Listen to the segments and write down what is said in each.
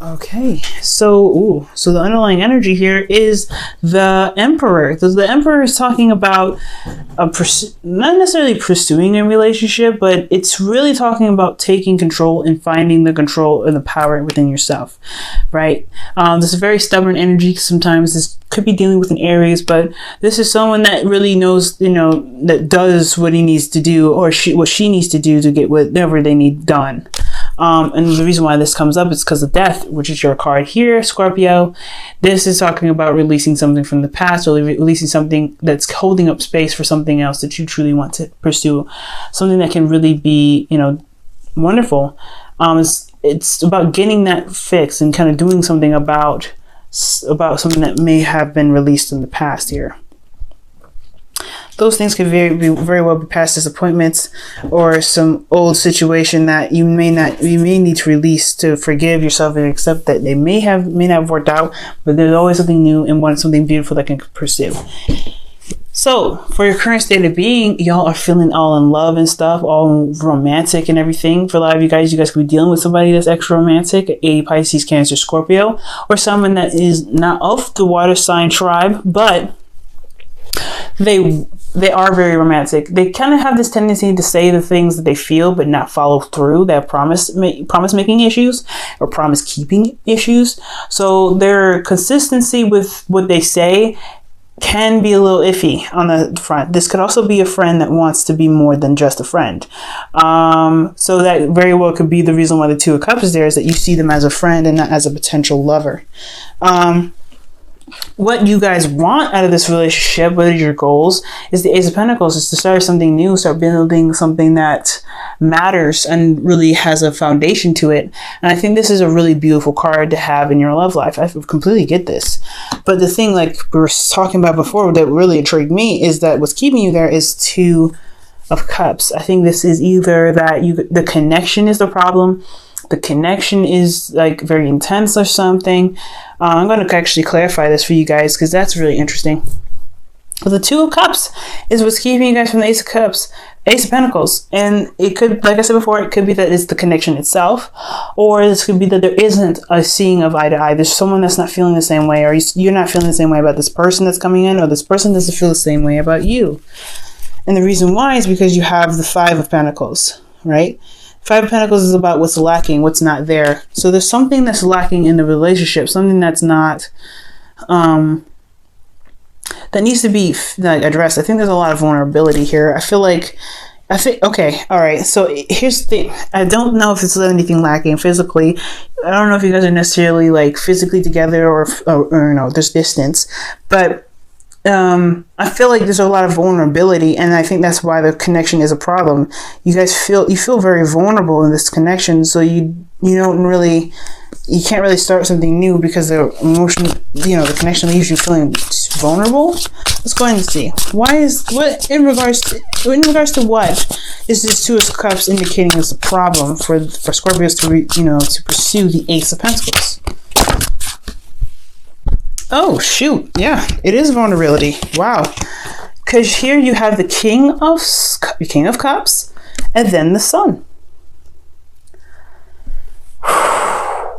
Okay, so the underlying energy here is the Emperor. The Emperor is talking about not necessarily pursuing a relationship, but it's really talking about taking control and finding the control and the power within yourself, right? This is a very stubborn energy. Sometimes this could be dealing with an Aries, but this is someone that really knows, that does what he needs to do, or what she needs to do to get whatever they need done. And the reason why this comes up is because of death, which is your card here, Scorpio. This is talking about releasing something from the past, or releasing something that's holding up space for something else that you truly want to pursue. Something that can really be, wonderful. It's about getting that fixed and kind of doing something about something that may have been released in the past here. Those things could very well be past disappointments, or some old situation that you may need to release to forgive yourself and accept that they may not have worked out, but there's always something new and something beautiful that can pursue. So for your current state of being, y'all are feeling all in love and stuff, all romantic and everything. For a lot of you guys could be dealing with somebody that's extra romantic, a Pisces, Cancer, Scorpio, or someone that is not of the water sign tribe, but they are very romantic. They kind of have this tendency to say the things that they feel but not follow through. They have promise making issues or promise keeping issues. So their consistency with what they say can be a little iffy on the front. This could also be a friend that wants to be more than just a friend. So that very well could be the reason why the Two of Cups is there, is that you see them as a friend and not as a potential lover. What you guys want out of this relationship, what are your goals, is the Ace of Pentacles, is to start something new, start building something that matters and really has a foundation to it. And I think this is a really beautiful card to have in your love life. I completely get this. But the thing, like we were talking about before, that really intrigued me is that what's keeping you there is Two of Cups. I think this is either that the connection is the problem. The connection is like very intense or something. I'm going to actually clarify this for you guys because that's really interesting. But the Two of Cups is what's keeping you guys from the Ace of Cups, Ace of Pentacles. And it could, like I said before, it could be that it's the connection itself, or this could be that there isn't a seeing of eye to eye. There's someone that's not feeling the same way, or you're not feeling the same way about this person that's coming in, or this person doesn't feel the same way about you. And the reason why is because you have the Five of Pentacles, right? Five of Pentacles is about what's lacking, what's not there. So there's something that's lacking in the relationship, something that's not, that needs to be addressed. I think there's a lot of vulnerability here. Okay, all right. So here's the thing. I don't know if it's anything lacking physically. I don't know if you guys are necessarily like physically together or there's distance, but I feel like there's a lot of vulnerability, and I think that's why the connection is a problem. You feel very vulnerable in this connection, so you can't really start something new because the emotion, the connection leaves you feeling vulnerable. Let's go ahead and see. In regards to what is this Two of Cups indicating is a problem for Scorpios to pursue the Ace of Pentacles? Oh, shoot. Yeah, it is vulnerability. Wow. Because here you have the King of Cups and then the Sun.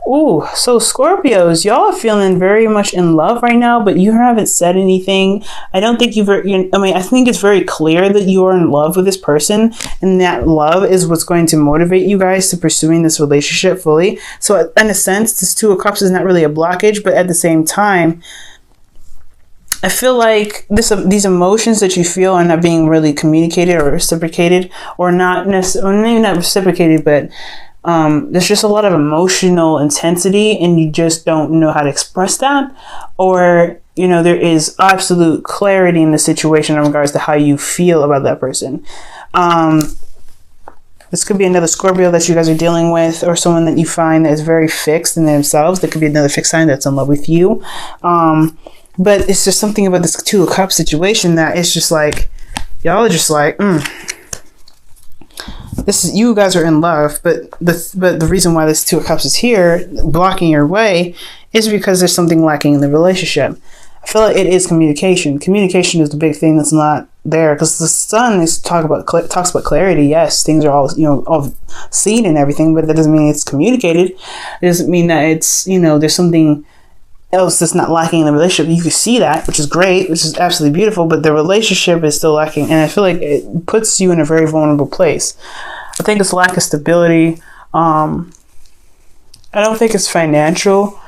Ooh, so Scorpios, y'all are feeling very much in love right now, but you haven't said anything. I don't think I think it's very clear that you are in love with this person, and that love is what's going to motivate you guys to pursuing this relationship fully. So in a sense, this Two of Cups is not really a blockage, but at the same time, I feel like these emotions that you feel are not being really communicated or reciprocated, or not necessarily, maybe not reciprocated, but there's just a lot of emotional intensity and you just don't know how to express that, or there is absolute clarity in the situation in regards to how you feel about that person. This could be another Scorpio that you guys are dealing with, or someone that you find that is very fixed in themselves. That could be another fixed sign that's in love with you. But it's just something about this Two of Cups situation that it's just like, y'all are just like, you guys are in love, but the reason why this Two of Cups is here blocking your way is because there's something lacking in the relationship. I feel like it is communication. Communication is the big thing that's not there, because the sun is talks about clarity. Yes, things are all, all seen and everything, but that doesn't mean it's communicated. It doesn't mean that it's, there's something else that's not lacking in the relationship. You can see that, which is great, which is absolutely beautiful, but the relationship is still lacking, and I feel like it puts you in a very vulnerable place. I think it's lack of stability. I don't think it's financial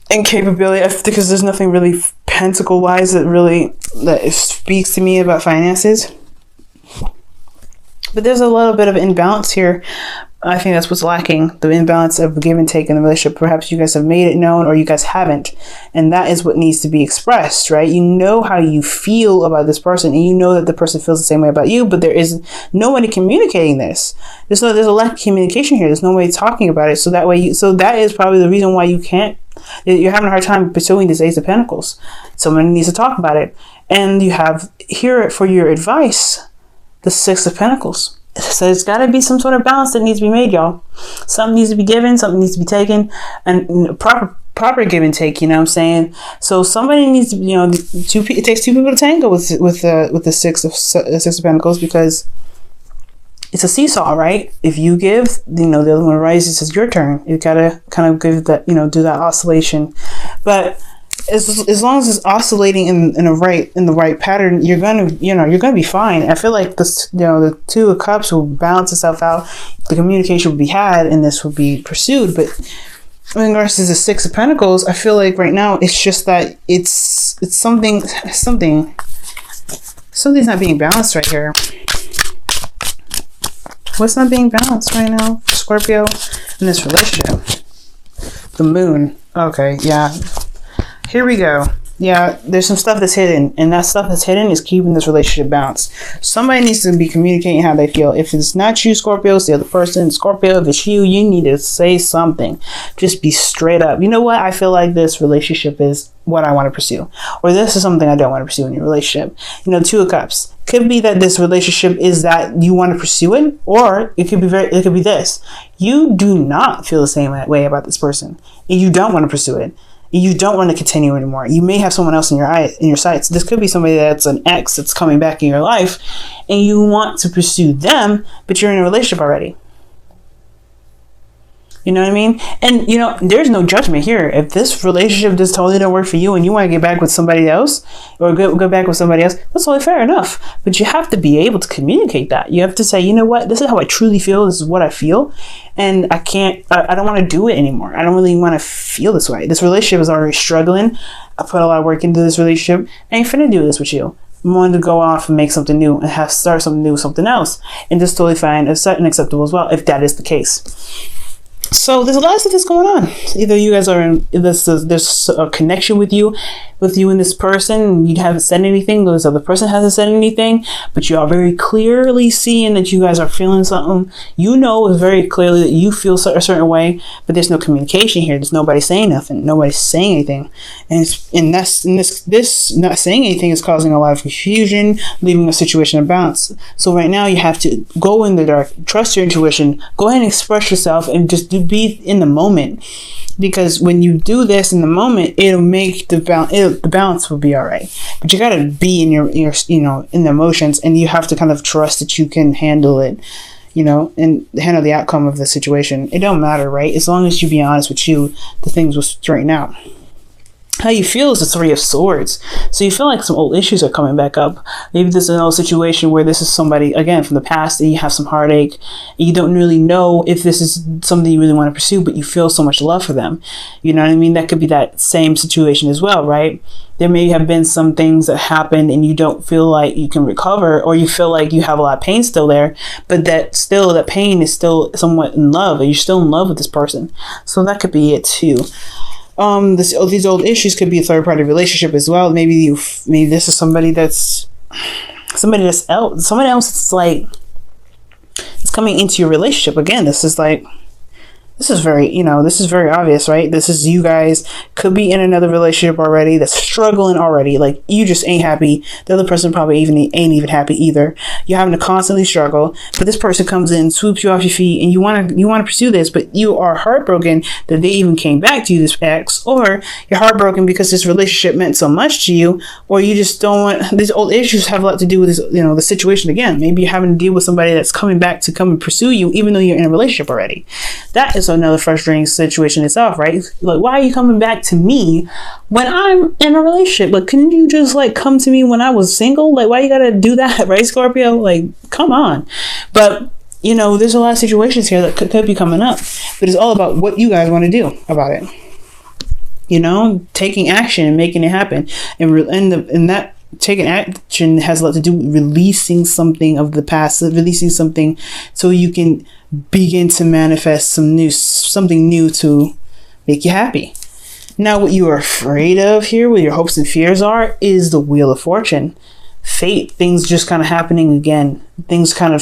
incapability, because there's nothing really pentacle wise that speaks to me about finances. But there's a little bit of imbalance here. I think that's what's lacking, the imbalance of give and take in the relationship. Perhaps you guys have made it known, or you guys haven't, and that is what needs to be expressed, right? You know how you feel about this person, and you know that the person feels the same way about you, but there is nobody communicating this. There's a lack of communication here. There's nobody talking about it. So that is probably the reason why you're having a hard time pursuing this Ace of Pentacles. Someone needs to talk about it, and you have here for your advice the Six of Pentacles. So there's got to be some sort of balance that needs to be made, y'all. Something needs to be given, something needs to be taken, and proper give and take. You know what I'm saying? So somebody needs to, it takes two people to tango with the Six of Pentacles, because it's a seesaw, right? If you give, the other one rises. It's your turn. You gotta kind of give that, do that oscillation. But as long as it's oscillating in the right pattern, you're gonna be fine. I feel like this, the Two of Cups will balance itself out. The communication will be had, and this will be pursued. But in regards to the Six of Pentacles, I feel like right now it's just that it's something's not being balanced right here. What's not being balanced right now for Scorpio in this relationship? The Moon. Okay, yeah. Here we go. Yeah, there's some stuff that's hidden, and that stuff that's hidden is keeping this relationship balanced. Somebody needs to be communicating how they feel. If it's not you, Scorpio, it's the other person. Scorpio, if it's you, you need to say something. Just be straight up. You know what? I feel like this relationship is what I want to pursue, or this is something I don't want to pursue in your relationship. Two of Cups. Could be that this relationship is that you want to pursue it, or it could be this. You do not feel the same way about this person, and you don't want to pursue it. You don't want to continue anymore. You may have someone else in your sights. This could be somebody that's an ex that's coming back in your life, and you want to pursue them, but you're in a relationship already. You know what I mean? And, there's no judgment here. If this relationship just totally don't work for you and you want to get back with somebody else, or go back with somebody else, that's totally fair enough. But you have to be able to communicate that. You have to say, you know what? This is how I truly feel. This is what I feel. And I don't want to do it anymore. I don't really want to feel this way. This relationship is already struggling. I put a lot of work into this relationship. I ain't finna do this with you. I'm going to go off and make something new and start something new, something else. And that's totally fine and acceptable as well, if that is the case. So there's a lot of stuff that's going on. Either you guys are there's a connection with you and this person. You haven't said anything. This other person hasn't said anything, but you are very clearly seeing that you guys are feeling something. You know very clearly that you feel a certain way, but there's no communication here. There's nobody saying nothing. Nobody's saying anything, and this not saying anything is causing a lot of confusion, leaving a situation of balance. So right now you have to go in the dark, trust your intuition, go ahead and express yourself, and just be in the moment, because when you do this in the moment, it'll make the balance will be all right. But you got to be in your in the emotions, and you have to kind of trust that you can handle it, and handle the outcome of the situation. It don't matter, right? As long as you be honest with you, the things will straighten out. How you feel is the Three of Swords. So you feel like some old issues are coming back up. Maybe this is an old situation where this is somebody, again, from the past, and you have some heartache. And you don't really know if this is something you really want to pursue, but you feel so much love for them. You know what I mean? That could be that same situation as well, right? There may have been some things that happened and you don't feel like you can recover, or you feel like you have a lot of pain still there, but that pain is still somewhat in love, and you're still in love with this person. So that could be it too. These old issues could be a third party relationship as well. Maybe this is somebody else. Someone else. It's like it's coming into your relationship again. This is this is very, this is very obvious, right? This is, you guys could be in another relationship already that's struggling already. Like, you just ain't happy. The other person probably ain't even happy either. You're having to constantly struggle, but this person comes in, swoops you off your feet, and you want to pursue this, but you are heartbroken that they even came back to you, this ex, or you're heartbroken because this relationship meant so much to you, or you just don't want, these old issues have a lot to do with this, the situation again. Maybe you're having to deal with somebody that's coming back to come and pursue you, even though you're in a relationship already. That is another frustrating situation itself, right? Like, why are you coming back to me when I'm in a relationship? Like, couldn't you just like come to me when I was single? Like, why you gotta do that, right, Scorpio? Like, come on. But there's a lot of situations here that could be coming up, but it's all about what you guys want to do about it. Taking action and making it happen, and that taking action has a lot to do with releasing something of the past, releasing something so you can begin to manifest something new to make you happy. Now, what you are afraid of here, what your hopes and fears are, is the Wheel of Fortune. Fate, things just kind of happening again, things kind of,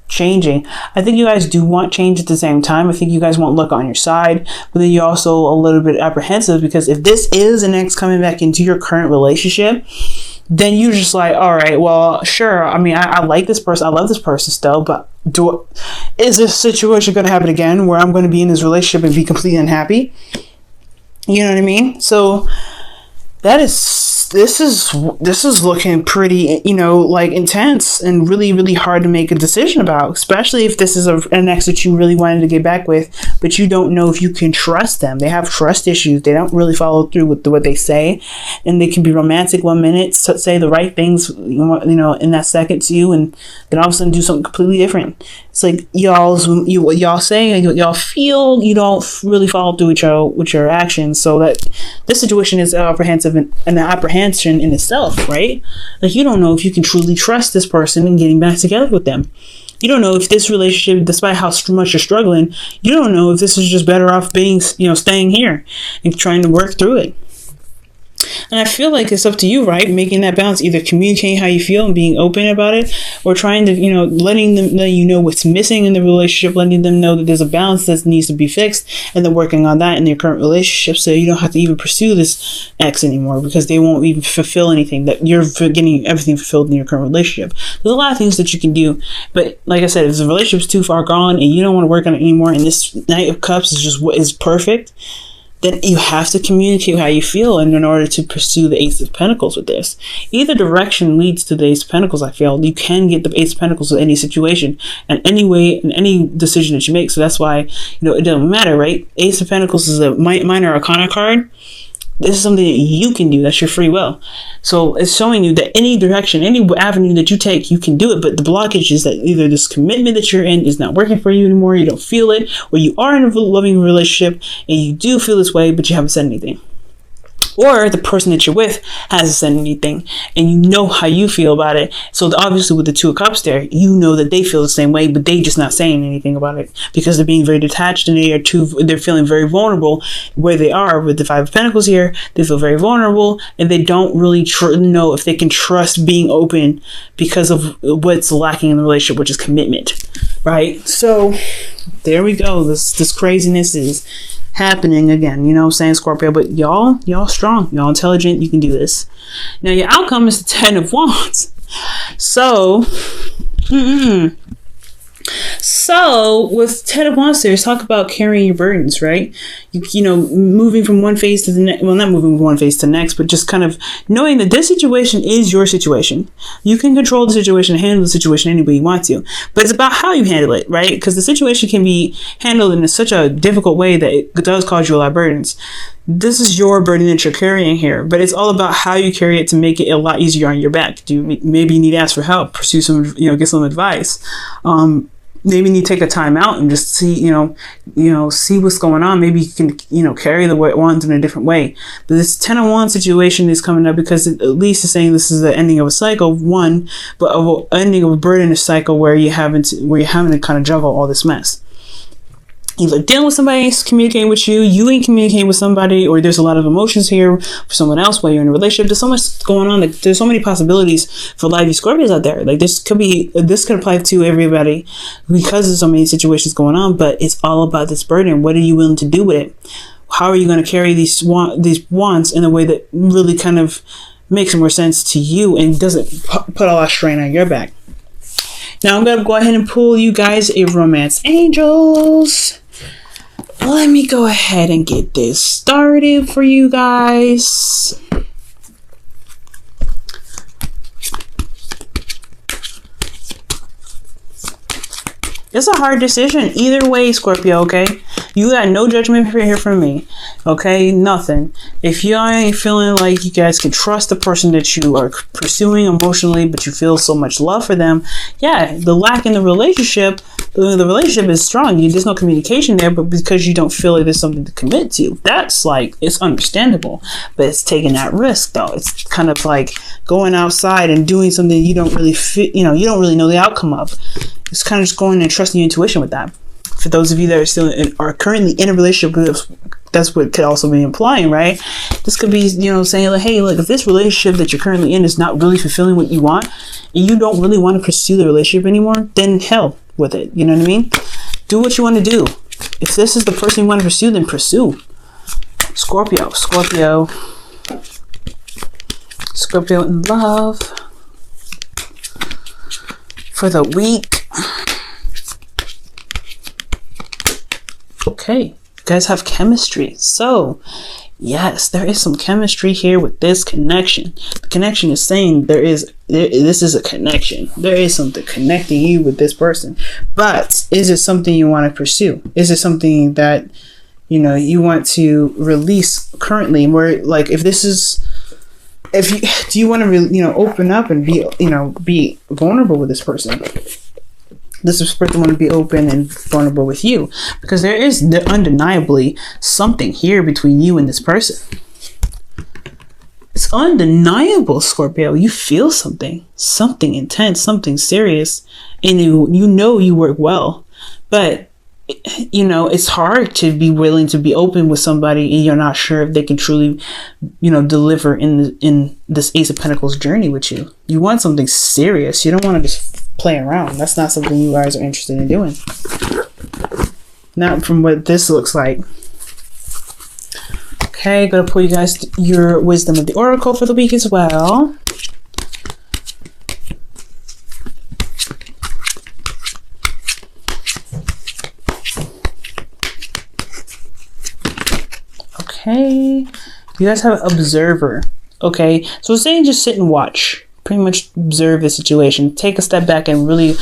changing. I think you guys do want change at the same time. I think you guys want luck on your side, but then you're also a little bit apprehensive, because if this is an ex coming back into your current relationship, then you're just like, all right, well, sure. I mean, I like this person. I love this person still, but is this situation going to happen again where I'm going to be in this relationship and be completely unhappy? You know what I mean? So this is looking pretty, like intense and really, really hard to make a decision about, especially if this is an ex that you really wanted to get back with, but you don't know if you can trust them. They have trust issues. They don't really follow through with what they say, and they can be romantic one minute, say the right things, in that second to you, and then all of a sudden do something completely different. It's like what y'all say and what y'all feel, you don't really follow through with your actions. So that this situation is apprehensive and an apprehension in itself, right? Like, you don't know if you can truly trust this person and getting back together with them. You don't know if this relationship, despite how much you're struggling, you don't know if this is just better off being, staying here and trying to work through it. And I feel like it's up to you, right? Making that balance, either communicating how you feel and being open about it, or trying to, letting you know what's missing in the relationship, letting them know that there's a balance that needs to be fixed, and then working on that in your current relationship, so you don't have to even pursue this ex anymore, because they won't even fulfill anything, that you're getting everything fulfilled in your current relationship. There's a lot of things that you can do, but like I said, if the relationship's too far gone and you don't want to work on it anymore, and this Knight of Cups is just what is perfect, then you have to communicate how you feel, and in order to pursue the Ace of Pentacles with this. Either direction leads to the Ace of Pentacles, I feel. You can get the Ace of Pentacles in any situation, and any way, in any decision that you make. So that's why, it doesn't matter, right? Ace of Pentacles is a minor arcana card. This is something that you can do. That's your free will. So it's showing you that any direction, any avenue that you take, you can do it. But the blockage is that either this commitment that you're in is not working for you anymore, you don't feel it, or you are in a loving relationship and you do feel this way, but you haven't said anything. Or the person that you're with hasn't said anything, and you know how you feel about it. So obviously with the Two of Cups there, you know that they feel the same way, but they just not saying anything about it, because they're being very detached, and they're feeling very vulnerable where they are. With the Five of Pentacles here, they feel very vulnerable, and they don't really know if they can trust being open because of what's lacking in the relationship, which is commitment, right? So there we go. This craziness is happening again, you know what I'm saying, Scorpio? But y'all strong, y'all intelligent, you can do this. Now your outcome is the Ten of Wands. So So with Ten of Wands there, talk about carrying your burdens, right? You know, moving from one phase to the next. Well, not moving from one phase to the next, but just kind of knowing that this situation is your situation. You can control the situation and handle the situation any way you want to. But it's about how you handle it, right? Because the situation can be handled in such a difficult way that it does cause you a lot of burdens. This is your burden that you're carrying here, but it's all about how you carry it to make it a lot easier on your back. Maybe you need to ask for help, pursue some, get some advice. Maybe you need to take a time out and just see, see what's going on. Maybe you can, carry the wands in a different way. But this Ten of Wands situation is coming up because at least it's saying this is the ending of a cycle, one, but of ending of a burden cycle where you're having to kind of juggle all this mess. either dealing with somebody else communicating with you, you ain't communicating with somebody, or there's a lot of emotions here for someone else while you're in a relationship. There's so much going on. Like, there's so many possibilities for a lot of you Scorpios out there. Like, this could apply to everybody because there's so many situations going on, but it's all about this burden. What are you willing to do with it? How are you going to carry these wants in a way that really kind of makes more sense to you and doesn't put a lot of strain on your back? Now I'm going to go ahead and pull you guys a romance angels. Let me go ahead and get this started for you guys. It's a hard decision either way, Scorpio, okay? You got no judgment here from me, okay? Nothing. If you ain't feeling like you guys can trust the person that you are pursuing emotionally, but you feel so much love for them, yeah, the lack in the relationship is strong. There's no communication there, but because you don't feel like there's something to commit to, that's like, it's understandable. But it's taking that risk, though. It's kind of like going outside and doing something you don't really fit, you don't really know the outcome of. It's kind of just going and trusting your intuition with that. For those of you that are currently in a relationship, that's what could also be implying, right? This could be, saying like, hey, look, if this relationship that you're currently in is not really fulfilling what you want, and you don't really want to pursue the relationship anymore, then hell with it. You know what I mean? Do what you want to do. If this is the person you want to pursue, then pursue. Scorpio in love for the week. Okay, you guys have chemistry. So, yes, there is some chemistry here with this connection. The connection is saying this is a connection. There is something connecting you with this person. But is it something you want to pursue? Is it something that, you want to release currently? Where, like, do you want to, open up and be vulnerable with this person? This person want to be open and vulnerable with you, because there is undeniably something here between you and this person. It's undeniable, Scorpio. You feel something intense, something serious, and you work well, but it's hard to be willing to be open with somebody and you're not sure if they can truly, deliver in this Ace of Pentacles journey with you. You want something serious. You don't want to just play around. That's not something you guys are interested in doing. Not from what this looks like. Okay, gonna pull you guys your wisdom of the oracle for the week as well. Okay, you guys have observer. Okay, so it's saying just sit and watch. Pretty much observe the situation. Take a step back and really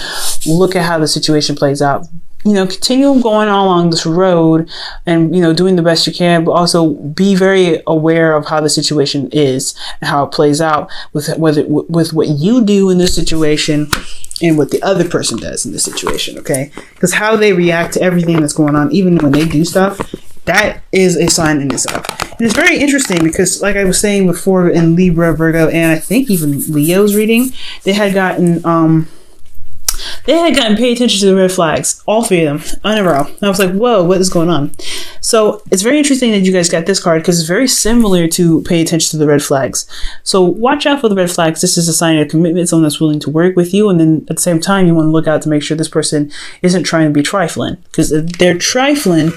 look at how the situation plays out. Continue going along this road and, doing the best you can, but also be very aware of how the situation is and how it plays out with what you do in this situation and what the other person does in this situation, okay? Because how they react to everything that's going on, even when they do stuff, that is a sign in itself. And it's very interesting because, like I was saying before, in Libra, Virgo, and I think even Leo's reading, they had gotten pay attention to the red flags, all three of them in a row. And I was like, whoa, what is going on? So it's very interesting that you guys got this card because it's very similar to pay attention to the red flags. So watch out for the red flags. This is a sign of commitment, someone that's willing to work with you. And then at the same time, you want to look out to make sure this person isn't trying to be trifling, because if they're trifling,